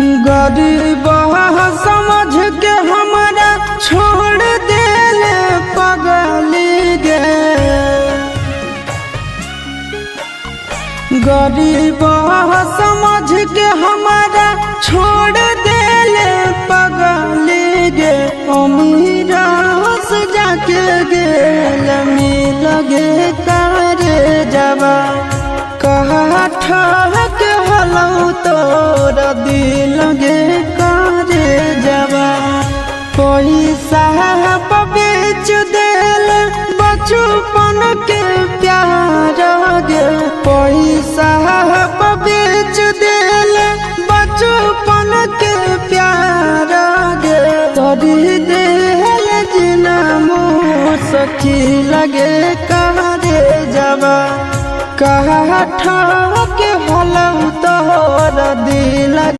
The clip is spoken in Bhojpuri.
गरीब समझ के हमारा छोड़ देले पगली गे। गरीब समझ के हमारा छोड़ देले पगली गे। अमीर से जाके गेल मिल गे करे जबा कहा ठहक हलौ तोरा दिल गे करे जबा। पैसा बेच देल बचपन के प्यार गे। पैसा बेच देल बचपन के प्यार गे। तोरी देल जिना मुसकी लगे करे जबा कहा ठहक हलौ तोरा दिल।